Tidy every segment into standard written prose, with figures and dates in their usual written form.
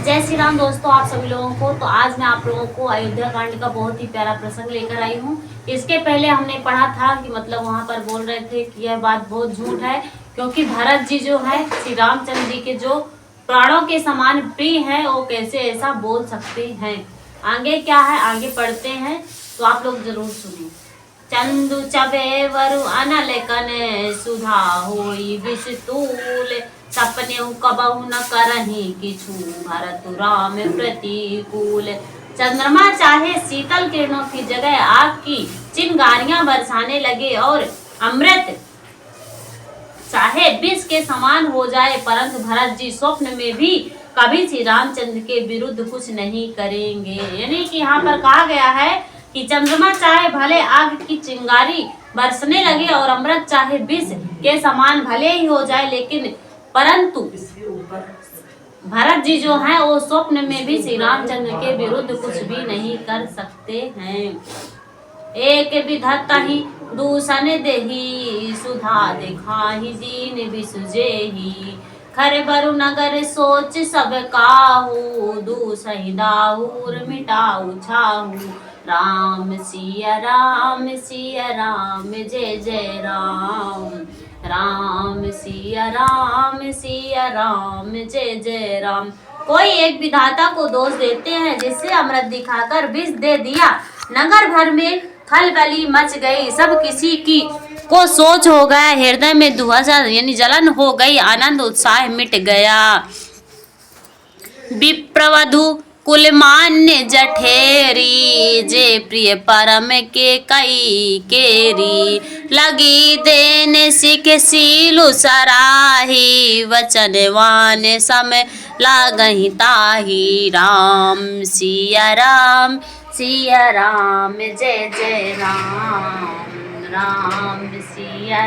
जय श्री राम दोस्तों, आप सभी लोगों को। तो आज मैं आप लोगों को अयोध्या कांड का बहुत ही प्यारा प्रसंग लेकर आई हूँ। इसके पहले हमने पढ़ा था कि मतलब वहाँ पर बोल रहे थे कि यह बात बहुत झूठ है, क्योंकि भरत जी जो है श्री रामचंद्र जी के जो प्राणों के समान प्रिय है, वो कैसे ऐसा बोल सकते हैं। आगे क्या है, आगे पढ़ते हैं, तो आप लोग जरूर सुनिए। चंदु चबे वरु अनल कने सुधा होई विषतूल, सपने कबहु न करही किछु भरत राम प्रतिकूल। चंद्रमा चाहे शीतल किरणों की जगह आग की चिंगारियां बरसाने लगे और अमृत चाहे विष के समान हो जाए, परंतु भरत जी स्वप्न में भी कभी श्री रामचंद्र के विरुद्ध कुछ नहीं करेंगे। यानी कि यहाँ पर कहा गया है कि चंद्रमा चाहे भले आग की चिंगारी बरसने लगे और अमृत चाहे विष के समान भले ही हो जाए, लेकिन परंतु भरत जी जो है वो स्वप्न में भी श्री रामचंद्र के विरुद्ध कुछ भी नहीं कर सकते हैं। एक विधता ही दूषण देही, सुधा दिखाही दीन विसुजेही। खर बरु नगर सोच सब काहू, दूसही दाऊर मिटाऊ छाहू। राम सिया राम जय जय राम। राम सिया राम जय जय राम। कोई एक विधाता को दोष देते हैं, जिससे अमृत दिखाकर विष दे दिया। नगर भर में खलबली मच गई, सब किसी की को सोच हो गया, हृदय में धुआं यानी जलन हो गई, आनंद उत्साह मिट गया। विप्रवधु कुलमान्य जठेरी, जे प्रिय परम के कई केरी। लगी देन सिख सीलु सराही, वचनवान सम लागहि ताही। राम सिया राम जय जय राम। राम सिया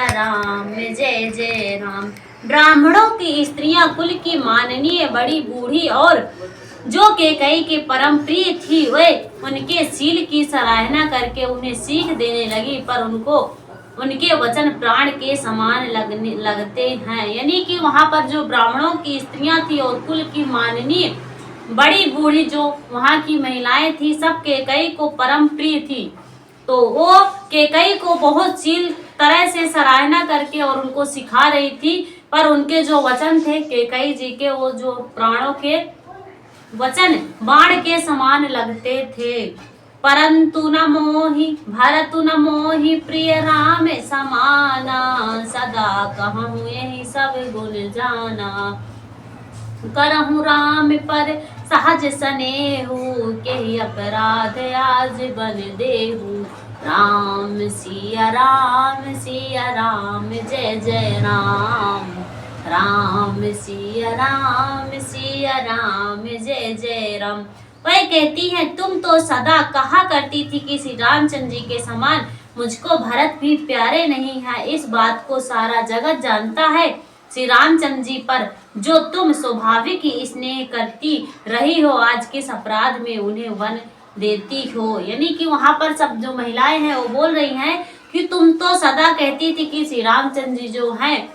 राम जय जय राम। ब्राह्मणों की स्त्रियां कुल की माननीय बड़ी बूढ़ी और जो कैकेयी के परम प्रिय थी, वे उनके शील की सराहना करके उन्हें सीख देने लगी, पर उनको उनके वचन प्राण के समान लगते हैं। यानी कि वहाँ पर जो ब्राह्मणों की स्त्रियां थी और कुल की माननीय बड़ी बूढ़ी जो वहाँ की महिलाएं थी, सब कैकेयी को परम प्रिय थी, तो वो कैकेयी को बहुत शील तरह से सराहना करके और उनको सिखा रही थी, पर उनके जो वचन थे कैकेयी जी के, वो जो प्राणों के वचन बाण के समान लगते थे। परंतु न मोहि भरतु न मोहि प्रिय राम समाना, सदा कहूँ यही सब गुण जाना। करहु राम पर सहज स्नेहु, के अपराध आज बन देहु। राम सिया राम जय जय राम। राम सिया राम जय जय राम। वह कहती है, तुम तो सदा कहा करती थी कि श्री रामचंद्र जी के समान मुझको भरत भी प्यारे नहीं है। इस बात को सारा जगत जानता है। श्री रामचंद्र जी पर जो तुम स्वाभाविक ही स्नेह करती रही हो, आज किस अपराध में उन्हें वन देती हो। यानी कि वहाँ पर सब जो महिलाएं हैं वो बोल रही हैं कि तुम तो सदा कहती थी कि श्री रामचंद्र जी जो हैं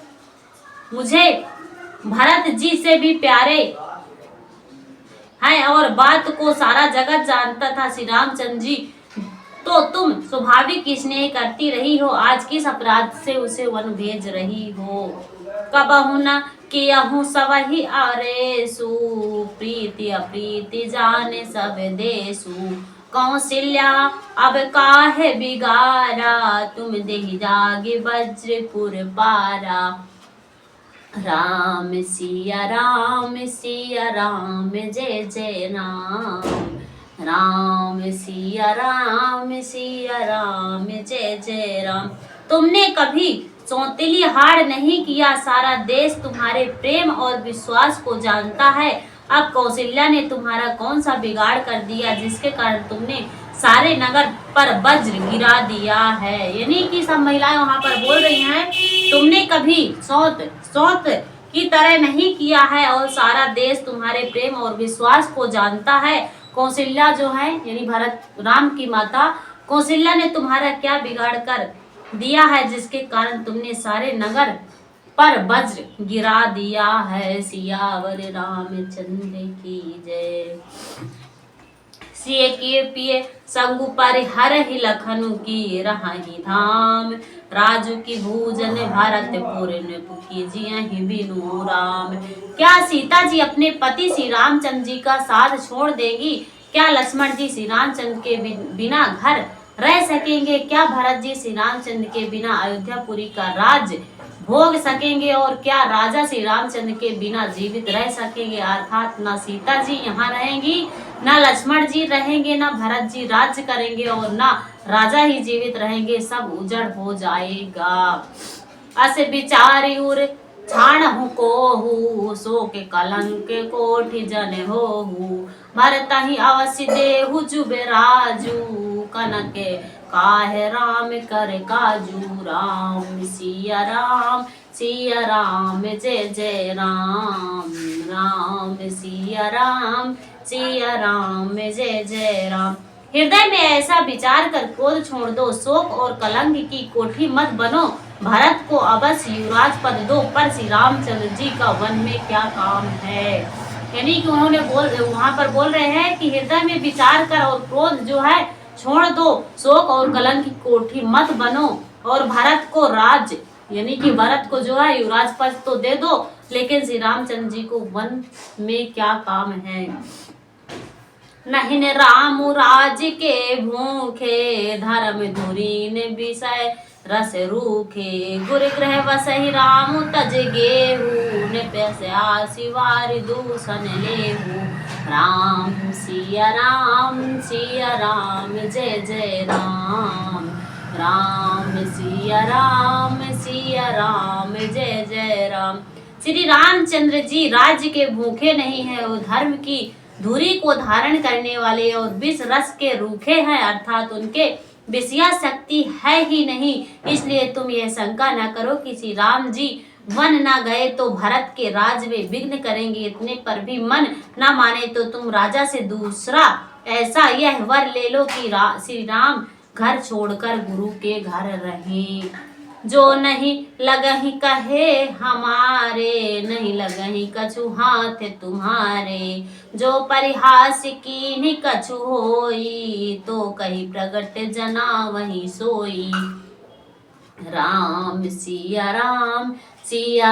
मुझे भरत जी से भी प्यारे हैं, और बात को सारा जगत जानता था। श्री रामचंद्र जी तो तुम स्वाभाविक स्नेह करती रही हो, आज किस अपराध से उसे वन भेज रही हो। कबहु न कियहु सबहि आरेसु, प्रीति अप्रीति जाने सब देसु। कौशल्या अब काहे बिगारा, तुम देहि जागे वज्रपुर पारा। राम सिया राम जय जय राम। राम सिया राम जय जय राम। तुमने कभी सौतेली हार नहीं किया, सारा देश तुम्हारे प्रेम और विश्वास को जानता है। अब कौशल्या ने तुम्हारा कौन सा बिगाड़ कर दिया, जिसके कारण तुमने सारे नगर पर वज्र गिरा दिया है। यानी कि सब महिलाएं वहाँ पर बोल रही हैं, तुमने कभी सौत की तरह नहीं किया है, और सारा देश तुम्हारे प्रेम और विश्वास को जानता है। कौशल्या जो है यानी भरत राम की माता कौशल्या ने तुम्हारा क्या बिगाड़ कर दिया है, जिसके कारण तुमने सारे नगर पर वज्र गिरा दिया है। सियावर रामचंद्र की जय। सिए किए पिए संगु पर हर ही लखनु की रही धाम। राजू की भूजन भरतपुर की जियहि बिनु राम। क्या सीता जी अपने पति श्री रामचंद्र जी का साथ छोड़ देगी? क्या लक्ष्मण जी श्री रामचंद्र के बिना घर रह सकेंगे? क्या भरत जी श्री रामचंद्र के बिना अयोध्यापुरी का राज भोग सकेंगे? और क्या राजा श्री रामचंद्र के बिना जीवित रह सकेंगे? अर्थात न सीता जी यहाँ रहेंगी, न लक्ष्मण जी रहेंगे, न भरत जी राज्य करेंगे और न राजा ही जीवित रहेंगे। सब उजड़ हो जाएगा। अस विचारी उर छाण को सो के कलंक कोठि जन हो। भरत ही अवश्य देहु जुबे राजू। कनक काहे राम कर काजू। राम सिया राम जय जय राम। राम सिया राम जय जय राम। हृदय में ऐसा विचार कर क्रोध छोड़ दो, शोक और कलंक की कोठी मत बनो। भरत को अवश्य युवराज पद दो, पर श्री रामचंद्र जी का वन में क्या काम है? यानी कि उन्होंने वहां पर बोल रहे हैं कि हृदय में विचार कर और क्रोध जो है छोड़ दो, शोक और कलंक की कोठी मत बनो, और भरत को राज यानी कि भरत को जो है युवराज पद तो दे दो, लेकिन श्री रामचंद्र जी को वन में क्या काम है? नहीं राम राज के भूखे। धर्म धुरीन विषय रस रूखे। गुर ग्रह बसहि राम तज गेहू। पैसा शिवार दूषण लेहू। राम सिया राम जय जय राम। राम सिया राम जय जय राम। श्री रामचंद्र जी राज्य के भूखे नहीं है और धर्म की धुरी को धारण करने वाले और विष रस के रूखे हैं, अर्थात उनके विषया शक्ति है ही नहीं। इसलिए तुम यह शंका न करो कि श्री राम जी वन न गए तो भरत के राज में विघ्न करेंगे। इतने पर भी मन न माने तो तुम राजा से दूसरा ऐसा यह वर ले लो कि श्री राम घर छोड़कर गुरु के घर रहें। जो नहीं लगहि कहे हमारे। नहीं लगहि कछु हाथ तुम्हारे। जो परिहास कीन्हि कछु होई। तो कही प्रगट जना वही सोई। राम सिया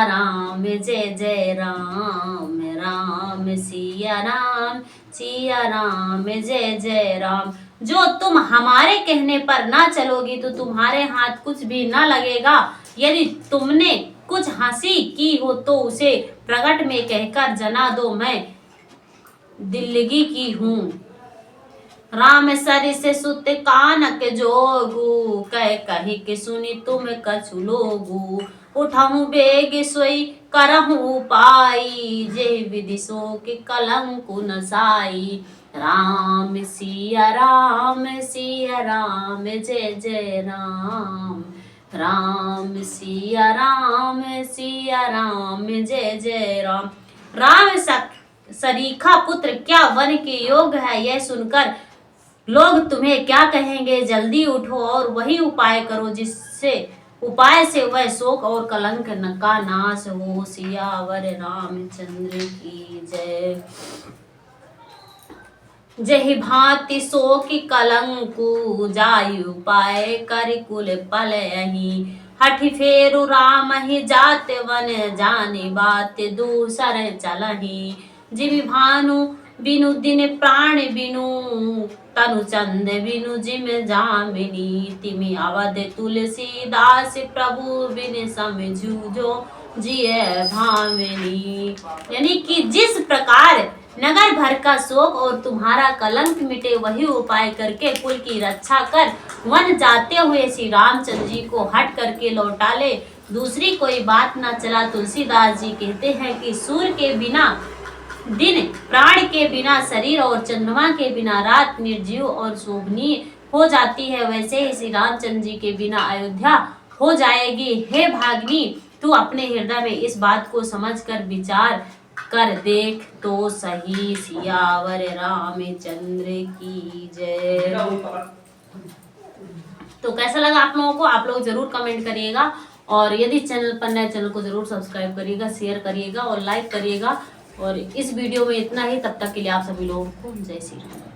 राम जय जय राम। राम सिया राम जय जय राम। जो तुम हमारे कहने पर ना चलोगी तो तुम्हारे हाथ कुछ भी ना लगेगा। यदि तुमने कुछ हंसी की हो तो उसे प्रगट में कहकर जना दो, मैं दिल्लगी की हूँ। राम सरि से सुत कानक जोगू। कह कही के सुनी तुम कछु लोगू। उठहु बेग सोई करहु उपाई। जे विधि सो के कलंकु नसाई। राम सिया राम जय जय राम। राम सिया राम जय जय राम। राम सरीखा पुत्र क्या वन के योग है? यह सुनकर लोग तुम्हें क्या कहेंगे? जल्दी उठो और वही उपाय करो जिससे उपाय से वह शोक और कलंक का नाश हो। सियावर रामचंद्र की जय। जहि भांति शोक कलंकु। जाय उपाय कर कुल पलयहि। हठि फेरु राम ही जात वन। जाने बात दूसर चलहि। जिमि भानु बिनु दिन प्राण बिनु। तनु चंद बिनु जिम जामिनी। तिमि अवध तुलसीदास प्रभु बिन समझू जो जिय भामिनी। यानी कि जिस प्रकार नगर भर का शोक और तुम्हारा कलंक मिटे, वही उपाय करके कुल की रक्षा कर वन जाते हुए श्री रामचंद्र जी को हट करके लौटा ले। दूसरी कोई बात न चला। तुलसीदास जी कहते हैं कि सूर्य के बिना दिन, प्राण के बिना शरीर और चंद्रमा के बिना रात निर्जीव और शोभनीय हो जाती है, वैसे ही श्री रामचंद्र जी के बिना अयोध्या हो जाएगी। हे भाग्नी, तू अपने हृदय में इस बात को समझकर विचार कर देख तो सही। सियावर रामचंद्र की जय। तो कैसा लगा आप लोगों को? आप लोग जरूर कमेंट करिएगा और यदि चैनल पर नए, चैनल को जरूर सब्सक्राइब करिएगा, शेयर करिएगा और लाइक करिएगा। और इस वीडियो में इतना ही। तब तक के लिए आप सभी लोगों को जय श्री राम।